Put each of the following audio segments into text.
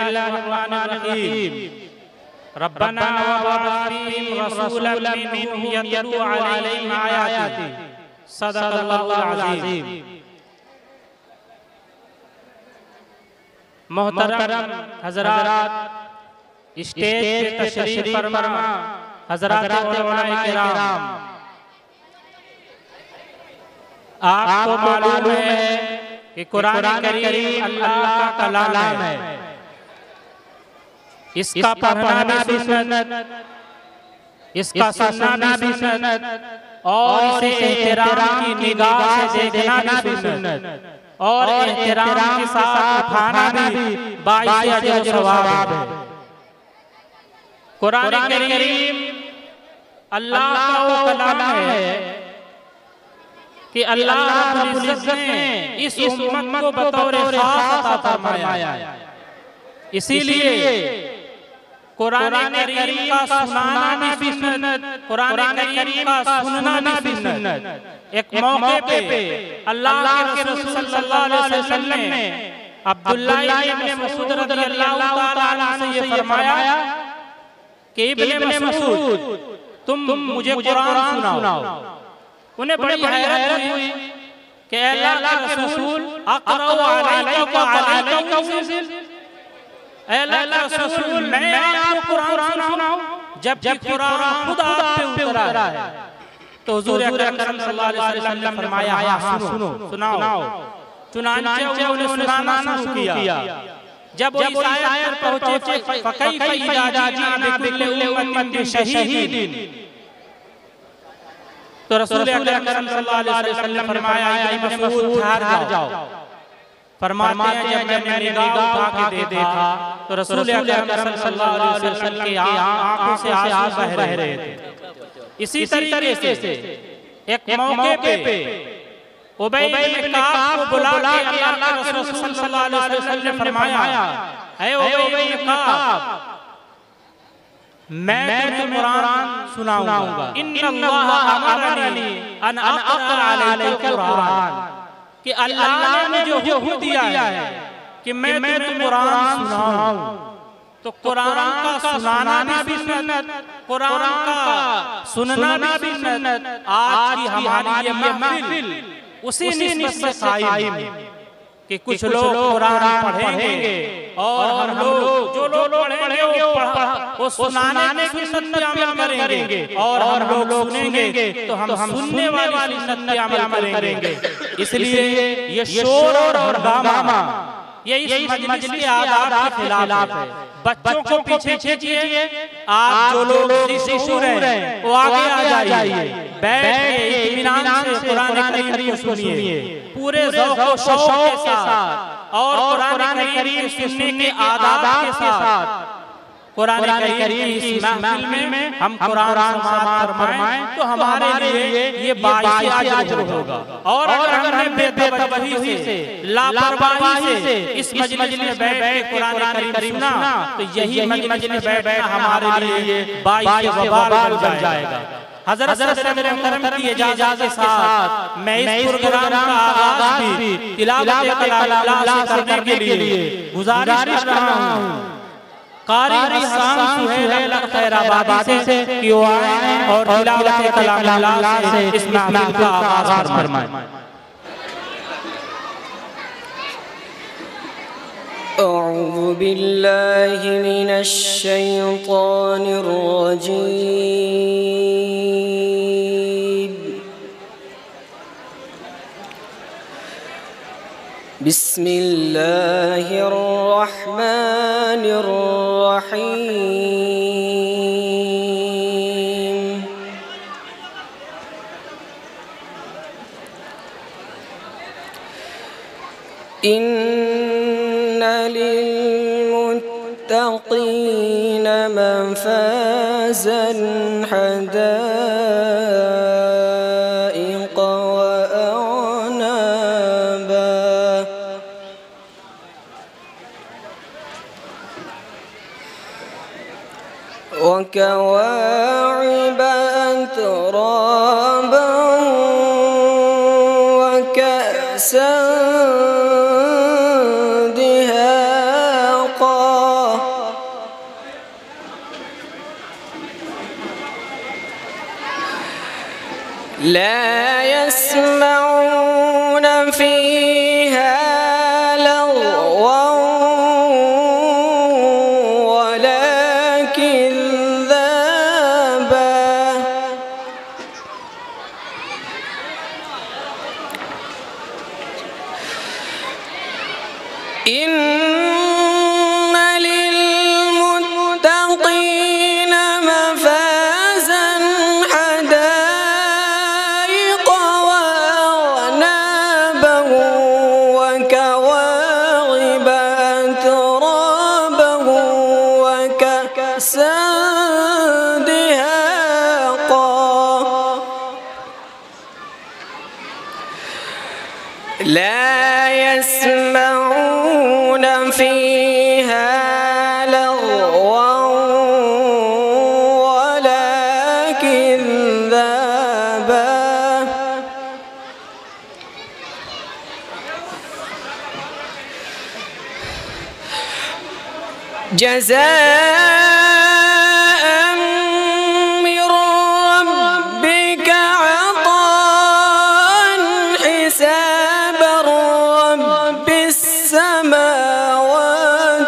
बिस्मिल्लाहिर्रहमानिर्रहीम। रब्बना वबअस रसूलन मिनहुम यतलू अलैहिम आयातिक। सदक़ल्लाहुल अज़ीम। मोहतरम हज़रात, स्टेज पे तशरीफ फरमा हज़रात उलमाए किराम, आपको मालूम है कि कुरान करीम अल्लाह का कलाम है। इसका पढ़ना भी सुन्नत, इसका सुनना भी सुन्नत, और इसे एहतराम की निगाह से देखना भी सुन्नत, और एहतराम के साथ उठाना भी बाइस अजर सवाब है। कुरान करीम अल्लाह का वो कलाम है कि अल्लाह रब्बुल इज्जत ने इस उम्मत को बतौर खास अता फरमाया है। इसीलिए कुरान करीम का सुनाना भी सुन्नत, कुरान करीम का सुनना भी सुन्नत। एक मौके पे अल्लाह के रसूल सल्लल्लाहु अलैहि वसल्लम ने अब्दुल्लाह इब्न मसूद रज़ियल्लाहु ताला अन्हु से ये फरमाया कि इब्न मसूद तुम मुझे कुरान सुनाओ। उन्हें बड़ी हैरत हुई कि अल्लाह के रसूल अक़रअ अलैका व अलैका उनज़िल, अल्लाह के रसूल मैं आपको कुरान सुनाऊं जबकि कुरान खुद आप पे उतरा है। तो हुजूर अकरम सल्लल्लाहु अलैहि वसल्लम ने फरमाया हाँ सुनो, सुनाओ। चुनांचे उन्होंने सुनाना शुरू किया। जब वो इस आयत पर पहुंचे फकैफ़ इज़ा जिना बिकुल्लि उम्मतिन शहीदिन, तो रसूल अकरम सल्लल्लाहु अलैहि वसल्लम ने फरमाया इब्न मसूद ठहर जाओ। फरमाते हैं जब मैंने निगाह उठा के देखा तो रसूल अकरम सल्लल्लाहु अलैहि वसल्लम की आंखों से आंसू बह रहे थे। इसी तरीके से एक मौके पे उबई इब्न काब को बुला के अल्लाह के रसूल सल्लल्लाहु अलैहि वसल्लम ने फरमाया ऐ उबई इब्न काब, मैं तुम्हें कुरान सुनाऊंगा। इन्नल्लाह अमरनी अन अक़रा अलैकल कुरान, कि अल्लाह ने जो हुक्म दिया है कि मैं तुम्हें कुरान सुनाऊं। तो कुरान का सुनाना भी सुन्नत, कुरान का सुनना भी सुन्नत। आज की हमारी ये महफिल उसी निस्बत से कायम है कि कुछ लोग कुरान पढ़ेंगे और हम लोग जो लोग पढ़ेंगे वो सुनाने की सुन्नत पे अमल करेंगे, और हम लोग सुनेंगे तो हम सुनने वाली सुन्नत पे अमल करेंगे। इसलिए ये शोर और हंगामा ये इस मजलिस के आदाब के खिलाफ है। बच्चों को पीछे खींचिए, आप जो लोग शिशु हैं वो आगे आ जाइए, बैठ के इत्मीनान से कुरान करीम सुनिए पूरे ज़ौक़ और शौक़ के साथ, और कुरान करीम सुनने के आदाब के साथ। कुरान करीम इस महफिल में हम कुरान समाअत फरमाएं तो हमारे लिए ये बाइस अजर होगा। और अगर हमने बेतवज्जोही से लापरवाही से इस मजलिस में बैठ के कुरान करीम सुना तो यही मजलिस में बैठना हमारे लिए बाइस वबाल बन जाएगा। हज़रत सदर मुहतरम की इजाज़त के साथ मैं इस प्रोग्राम का आगाज़ भी तिलावत कलाम से करने के लिए गुजारिश कर रहा हूँ। क़ारी हस्सान सुहैल खैराबादी से कि वो आए और तिलावत कलाम से इस महफ़िल का आगाज़ फरमाएं। अऊज़ु बिल्लाहि मिनश शैतानिर रजीम। बिस्मिल्लाहिर रहमानिर रहीम। इन्ना लिलमुत्तक़ीना मफ़ाज़न हदाइक़ व अअनाबा व कवाइब अतराबा व कअसन दिहाक़ा لا يسمعون فيها لغوا ولا كذابا إن للمتقين مفازا حدائق وأعنابا وكواعب أترابا وكأسا دهاقا لا يسمعون فيها لغوا ولا كذابا جزاء من ربك عطاء حسابا رب السماوات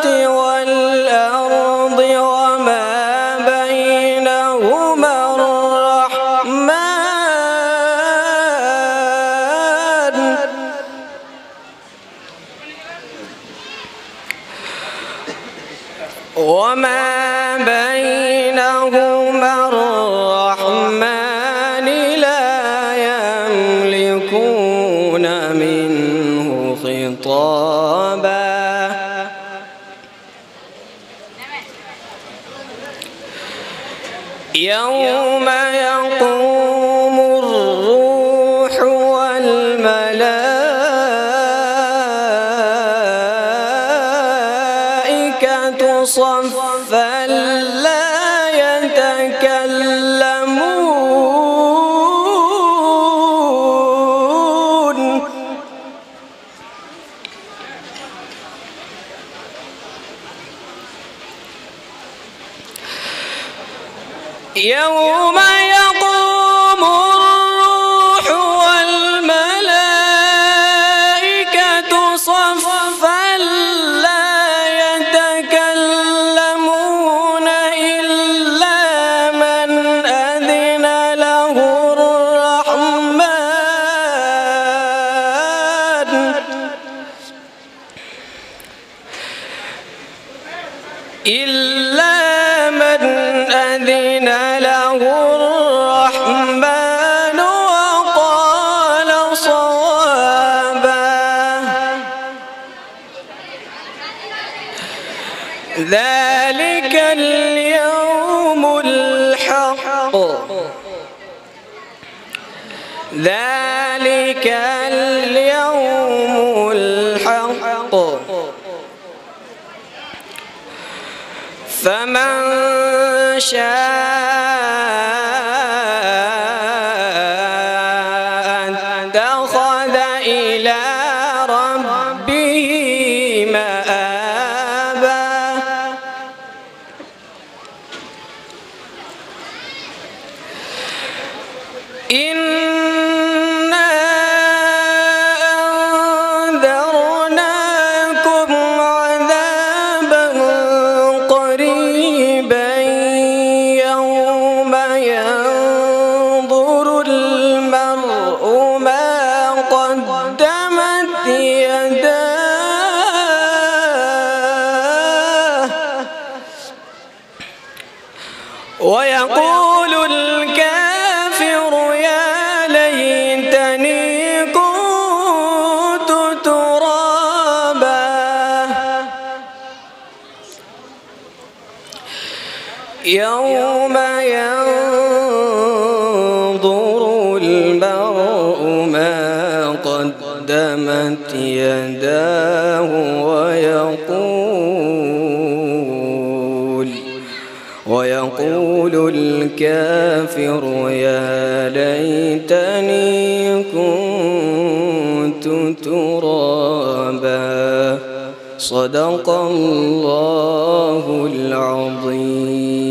والأرض وما بينهما الرحمن وما بينهما الرحمن لا يملكون منه خطابا يوم يقوم الروح والملائكة صفا لا يتكلمون يوم يقوم الروح والملائكة صفا لا يتكلمون إلا من أذن له الرحمن إلا من أذن له الرحمن وقال صوابا ذلك اليوم الحق ذلك اليوم الحق فمن شاء اتخذ إلى ربه مآبا إنا أنذرناكم عذابا قريبا يوم ينظر المرء ما قدمت يداه ويقول الكافر يا ليتني كنت ترابا يوم ينظر المرء ما قدمت يداه ويقول الكافر يا ليتني كنت ترابا صدق الله العظيم.